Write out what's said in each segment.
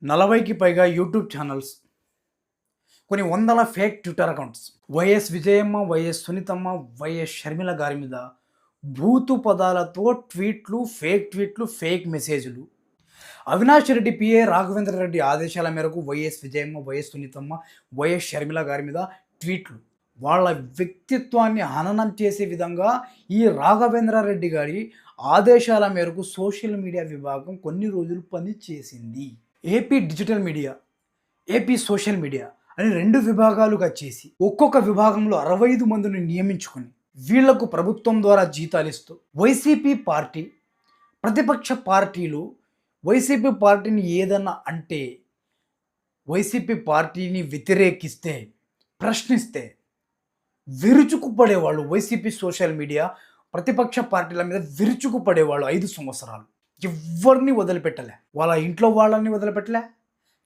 40కి పైగా YouTube channels, కొన్ని వందల fake Twitter accounts, YS Vijayamma, YS Sunithamma, YS Sharmila గారి మీద బూతు పదాలతో ట్వీట్లు, ఫేక్ మెసేజ్‌లు. అవినాష్ రెడ్డి పిఏ రాఘవేంద్ర రెడ్డి ఆదేశాల మేరకు YS Vijayamma, YS Sunithamma, YS Sharmila గారి మీద ట్వీట్లు. వాళ్ళ వ్యక్తిత్వాన్ని హననం చేసే విధంగా ఈ రాఘవేంద్ర రెడ్డి గారి ఆదేశాల మేరకు సోషల్ మీడియా విభాగం కొన్ని రోజులు పనిచేసింది. AP digital media, AP social media అని 2 విభాగాలుగా చేసి ఒక్కొక్క విభాగంలో 65 మందిని నియమించుకొని వీళ్లకు ప్రభుత్వం ద్వారా జీతాలిస్తూ వైసీపీ పార్టీ, ప్రతిపక్ష పార్టీలు వైసీపీ పార్టీని ఏదన్నా అంటే, వైసీపీ పార్టీని వ్యతిరేకిస్తే, ప్రశ్నిస్తే విరుచుకుపడేవాళ్ళు. వైసీపీ సోషల్ మీడియా ప్రతిపక్ష పార్టీల మీద విరుచుకుపడేవాళ్ళు 5 సంవత్సరాలు. ఎవరిని వదిలిపెట్టలే. వాళ్ళ ఇంట్లో వాళ్ళని వదిలిపెట్టలే.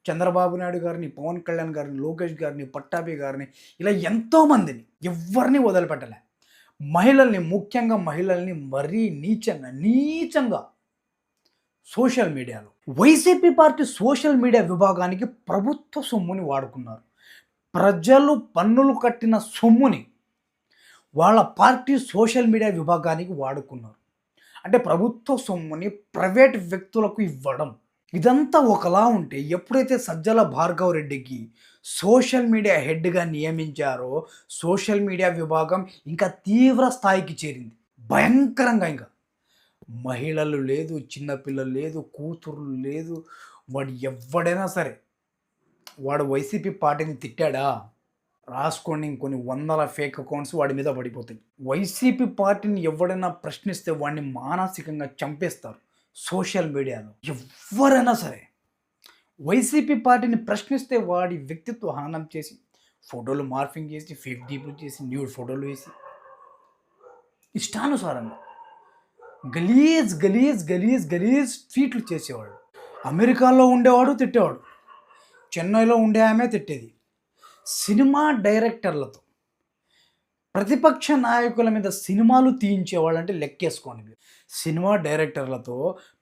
చంద్రబాబు నాయుడు గారిని, పవన్ కళ్యాణ్ గారిని, లోకేష్ గారిని, పట్టాభి గారిని, ఇలా ఎంతోమందిని ఎవరిని వదిలిపెట్టలే. మహిళల్ని, ముఖ్యంగా మహిళల్ని మరీ నీచంగా సోషల్ మీడియాలో వైసీపీ పార్టీ సోషల్ మీడియా విభాగానికి ప్రభుత్వ సొమ్ముని వాడుకున్నారు. ప్రజలు పన్నులు కట్టిన సొమ్ముని వాళ్ళ పార్టీ సోషల్ మీడియా విభాగానికి వాడుకున్నారు. అంటే ప్రభుత్వ సొమ్ముని ప్రైవేట్ వ్యక్తులకు ఇవ్వడం. ఇదంతా ఒకలా ఉంటే ఎప్పుడైతే సజ్జల భార్గవ్ రెడ్డికి సోషల్ మీడియా హెడ్గా నియమించారో సోషల్ మీడియా విభాగం ఇంకా తీవ్ర స్థాయికి చేరింది. భయంకరంగా ఇంకా మహిళలు లేదు, చిన్నపిల్లలు లేదు, కూతుర్లు లేదు. వాడు ఎవడైనా సరే వాడు వైసీపీ పార్టీని తిట్టాడా రాసుకోండి, ఇంకొన్ని వందల ఫేక్ అకౌంట్స్ వాడి మీద పడిపోతాయి. వైసీపీ పార్టీని ఎవడైనా ప్రశ్నిస్తే వాడిని మానసికంగా చంపేస్తారు. సోషల్ మీడియాలో ఎవరైనా సరే వైసీపీ పార్టీని ప్రశ్నిస్తే వాడి వ్యక్తిత్వ హననం చేసి, ఫోటోలు మార్ఫింగ్ చేసి, ఫేక్ డీపులు చేసి, న్యూడ్ ఫోటోలు వేసి ఇష్టానుసారంగా గలీజ్ ట్వీట్లు చేసేవాడు. అమెరికాలో ఉండేవాడు తిట్టేవాడు, చెన్నైలో ఉండే ఆమె తిట్టేది. సినిమా డైరెక్టర్లతో, ప్రతిపక్ష నాయకుల మీద సినిమాలు తీయించేవాళ్ళు అంటే లెక్కేసుకోండి మీరు. సినిమా డైరెక్టర్లతో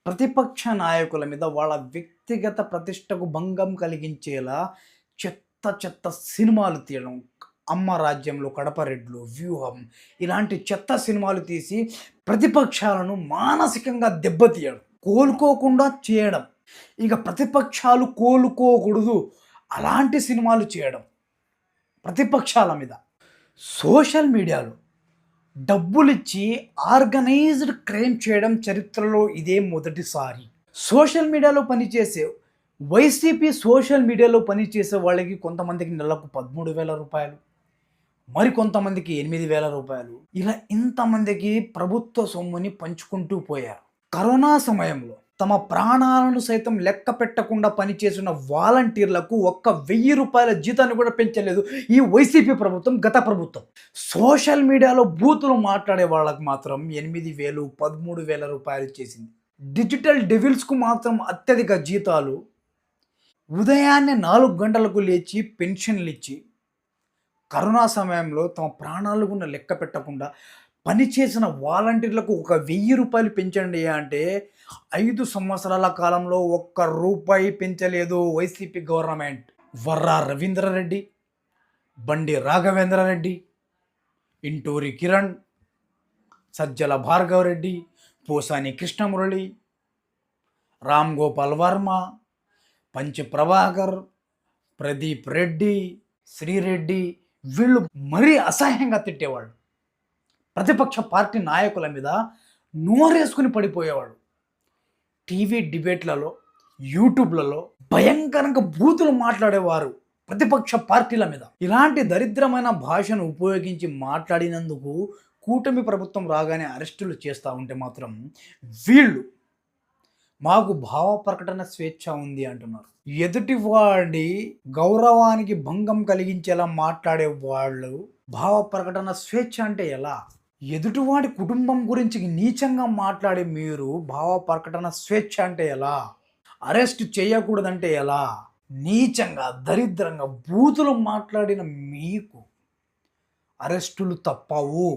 ప్రతిపక్ష నాయకుల మీద వాళ్ళ వ్యక్తిగత ప్రతిష్టకు భంగం కలిగించేలా చెత్త సినిమాలు తీయడం. అమ్మ రాజ్యంలో, కడప రెడ్లు, వ్యూహం, ఇలాంటి చెత్త సినిమాలు తీసి ప్రతిపక్షాలను మానసికంగా దెబ్బతీయడం, కోలుకోకుండా చేయడం. ఇక ప్రతిపక్షాలు కోలుకోకూడదు అలాంటి సినిమాలు చేయడం ప్రతిపక్షాల మీద. సోషల్ మీడియాలో డబ్బులిచ్చి ఆర్గనైజ్డ్ క్రైమ్ చేయడం చరిత్రలో ఇదే మొదటిసారి. సోషల్ మీడియాలో పనిచేసే వైసీపీ సోషల్ మీడియాలో పనిచేసే వాళ్ళకి కొంతమందికి నెలకు 13,000 రూపాయలు, మరికొంతమందికి 8,000 రూపాయలు, ఇలా ఇంతమందికి ప్రభుత్వ సొమ్ముని పంచుకుంటూ పోయారు. కరోనా సమయంలో తమ ప్రాణాలను సైతం లెక్క పెట్టకుండా పనిచేసిన వాలంటీర్లకు 1,000 రూపాయల జీతాన్ని కూడా పెంచలేదు ఈ వైసీపీ ప్రభుత్వం, గత ప్రభుత్వం. సోషల్ మీడియాలో బూతులు మాట్లాడే వాళ్ళకు మాత్రం 8,000, 13,000 రూపాయలు చేసింది. డిజిటల్ డెవిల్స్కు మాత్రం అత్యధిక జీతాలు. ఉదయాన్నే 4 గంటలకు లేచి పెన్షన్లు ఇచ్చి కరోనా సమయంలో తమ ప్రాణాలు కూడా లెక్క పెట్టకుండా పనిచేసిన వాలంటీర్లకు 1,000 రూపాయలు పెంచండి అంటే 5 సంవత్సరాల కాలంలో 1 రూపాయి పెంచలేదు వైసీపీ గవర్నమెంట్. వర్రా రవీంద్రారెడ్డి, బండి రాఘవేంద్ర రెడ్డి, ఇంటూరి కిరణ్, సజ్జల భార్గవ్ రెడ్డి, పోసాని కృష్ణమురళి, రామ్ గోపాల్ వర్మ, పంచ్ ప్రభాకర్, ప్రదీప్ రెడ్డి, శ్రీరెడ్డి, వీళ్ళు మరీ అసహ్యంగా తిట్టేవాళ్ళు. ప్రతిపక్ష పార్టీ నాయకుల మీద నోరేసుకుని పడిపోయేవాడు. టీవీ డిబేట్లలో, యూట్యూబ్లలో భయంకరంగా బూతులు మాట్లాడేవారు ప్రతిపక్ష పార్టీల మీద. ఇలాంటి దరిద్రమైన భాషను ఉపయోగించి మాట్లాడినందుకు కూటమి ప్రభుత్వం రాగానే అరెస్టులు చేస్తూ ఉంటే మాత్రం వీళ్ళు మాకు భావ ప్రకటన స్వేచ్ఛ ఉంది అంటున్నారు. ఎదుటివాడి గౌరవానికి భంగం కలిగించేలా మాట్లాడే వాళ్ళు భావ ప్రకటన స్వేచ్ఛ అంటే ఎలా? ఎదుటివాడి కుటుంబం గురించి నీచంగా మాట్లాడే మీరు భావ ప్రకటన స్వేచ్ఛ అంటే ఎలా? అరెస్ట్ చేయకూడదంటే ఎలా? నీచంగా, దరిద్రంగా బూతులు మాట్లాడిన మీకు అరెస్టులు తప్పవు.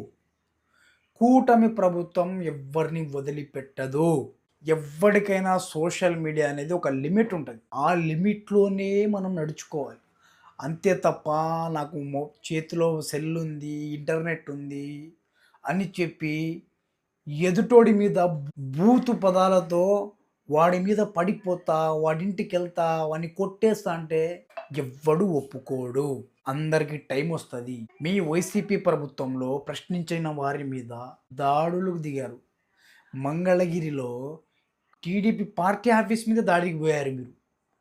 కూటమి ప్రభుత్వం ఎవరిని వదిలిపెట్టదు. ఎవ్వడికైనా సోషల్ మీడియా అనేది ఒక లిమిట్ ఉంటుంది. ఆ లిమిట్‌లోనే మనం నడుచుకోవాలి. అంతే తప్ప నాకు చేతిలో సెల్ ఉంది, ఇంటర్నెట్ ఉంది అని చెప్పి ఎదుటోడి మీద బూతు పదాలతో వాడి మీద పడిపోతా, వాడింటికెళ్తా, వాడిని కొట్టేస్తా అంటే ఎవ్వడు ఒప్పుకోడు. అందరికి టైమొస్తది. మీ వైసీపీ ప్రభుత్వంలో ప్రశ్నించిన వారి మీద దాడులకు దిగారు. మంగళగిరిలో టీడీపీ పార్టీ ఆఫీస్ మీద దాడికి పోయారు మీరు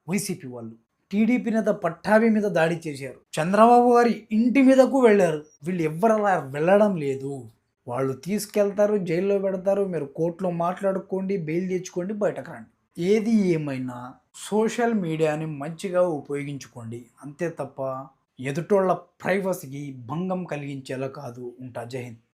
వైసీపీ వాళ్ళు. టీడీపీ నేత పట్టాభి మీద దాడి చేశారు. చంద్రబాబు గారి ఇంటి మీదకు వెళ్ళారు. వీళ్ళు ఎవ్వరు అలా వెళ్ళడం లేదు. వాళ్ళు తీసుకెళ్తారు, జైల్లో పెడతారు. మీరు కోర్టులో మాట్లాడుకోండి, బెయిల్ తెచ్చుకోండి, బయటకు రండి. ఏది ఏమైనా సోషల్ మీడియాని మంచిగా ఉపయోగించుకోండి. అంతే తప్ప ఎదుటోళ్ళ ప్రైవసీకి భంగం కలిగించేలా కాదు. ఉంటా. జై హింద్.